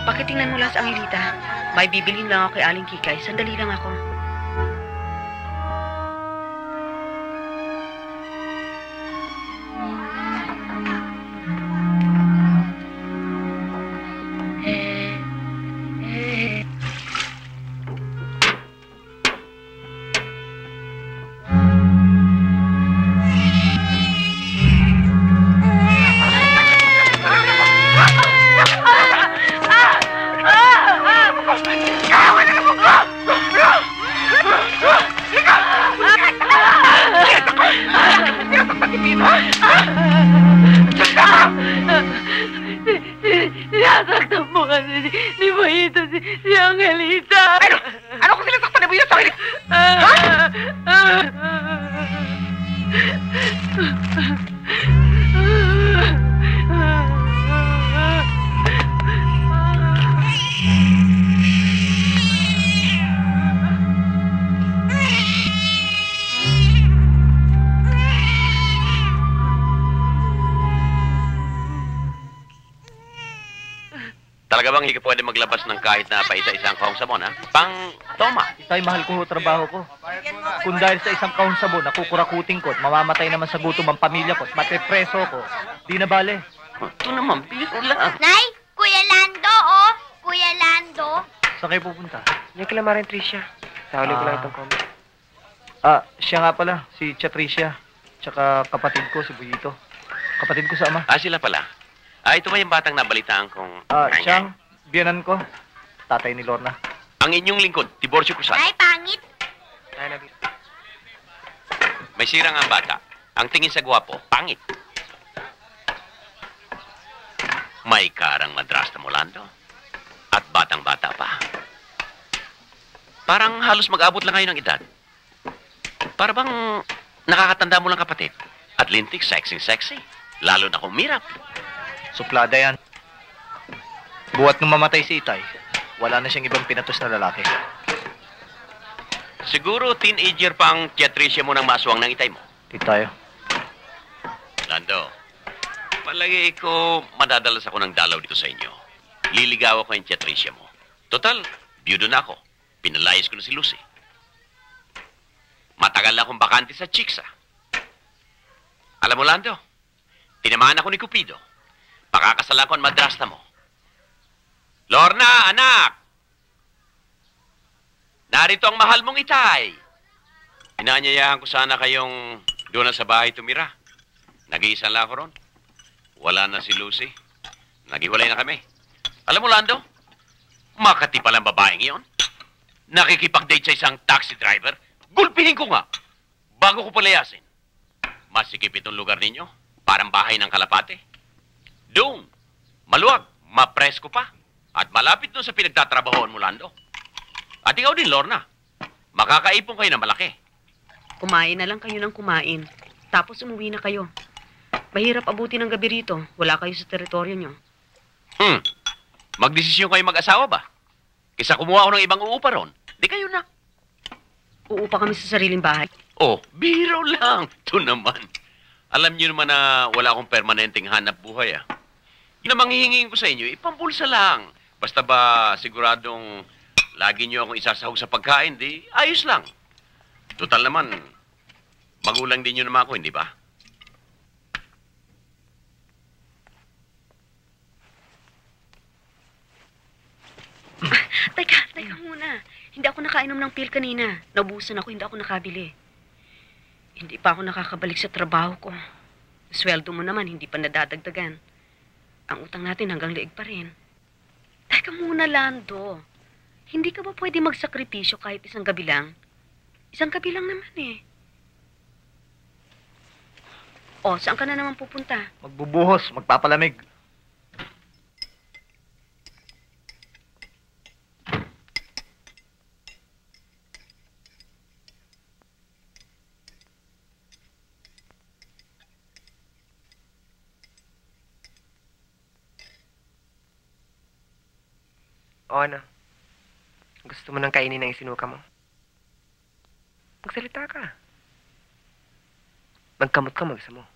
Pakitingnan mo lang sa Angelita. May bibilin lang ako kay Aling Kikay. Sandali lang ako. Sinasaktan mo kasi ni Mayito si Angelita. Ano kung sinasaktan na mo yun sa akin? Talaga bang hindi ka pwede maglabas ng kahit na paisa-isang kahong sabon, ha? Toma. Itay, mahal ko trabaho ko. Kung dahil sa isang kahong sabon, nakukurakuting ko at mamamatay naman sa gutom ang pamilya ko at matepreso ko, di na bale. Ito naman, biro lang. Nay, Kuya Lando, oh! Kuya Lando. Saan kayo pupunta? Yung kila Maring Tricia. Sahuli ko lang itong comment. Siya nga pala, si Chatricia. Tsaka kapatid ko, si Buyito. Kapatid ko sa ama. Sila pala. Ito ba yung batang nabalitaan kong... Siyang, biyanan ko. Tatay ni Lorna. Ang inyong lingkod, Tiborcio Cruzat. Nay, pangit. May sirang ang bata. Ang tingin sa gwapo, pangit. May karang madrasta mo, Lando. At batang-bata pa. Parang halos mag-abot lang kayo ng edad. Para bang nakakatanda mo lang kapatid. At lintik, sexy-sexy. Lalo na kung mirap. Suplada yan. Buhat nung mamatay si Itay, wala na siyang ibang pinatos na lalaki. Siguro teenager pa ang Chatricia mo nang maaswang ng Itay mo. Di tayo. Lando, palagi ko madadalas ako ng dalaw dito sa inyo. Liligaw ako yung Chatricia mo. Total, biyudo na ako. Pinalayas ko na si Lucy. Matagal na akong bakante sa chicks, Alam mo, Lando, tinamaan ako ni Cupido. Pakakasalan ko ang madrasta mo. Lorna, anak! Narito ang mahal mong Itay. Inanyayahan ko sana kayong doon na sa bahay tumira. Nag-iisa lang ako ron. Wala na si Lucy. Naghiwalay na kami. Alam mo, Lando, makati palang babaeng iyon. Nakikipag-date sa isang taxi driver. Gulpihin ko nga. Bago ko palayasin. Masikip itong lugar ninyo. Parang bahay ng kalapate. Doon, maluwag, mapresko pa. At malapit doon sa pinagtatrabahoan mo, Lando. At ikaw din, Lorna. Makakaipon kayo na malaki. Kumain na lang kayo ng kumain. Tapos umuwi na kayo. Mahirap abutin ng gabi rito. Wala kayo sa teritoryo nyo. Magdesisyon kayo mag-asawa ba? Kisa kumuha ako ng ibang uupa ron. Di kayo na. Uupa kami sa sariling bahay. Oh, biro lang. Ito naman. Alam niyo naman na wala akong permanenteng hanap buhay, Yun ang manghihingin ko sa inyo, ipampulsa lang. Basta ba siguradong lagi niyo akong isasahog sa pagkain, di ayos lang. Total naman, magulang din niyo naman ako, hindi ba? Teka muna. Hindi ako nakainom ng pil kanina. Naubusan ako, hindi ako nakabili. Hindi pa ako nakakabalik sa trabaho ko. Sweldo mo naman, hindi pa nadadagdagan. Ang utang natin hanggang liig pa rin. Teka muna, Lando. Hindi ka ba pwede magsakripisyo kahit isang gabi lang? Isang gabi lang naman O, saan ka na naman pupunta? Magbubuhos, magpapalamig. O ano? Gusto mo nang kainin ang isinuka mo? Magsalita ka. Magkamot ka mag-isa mo.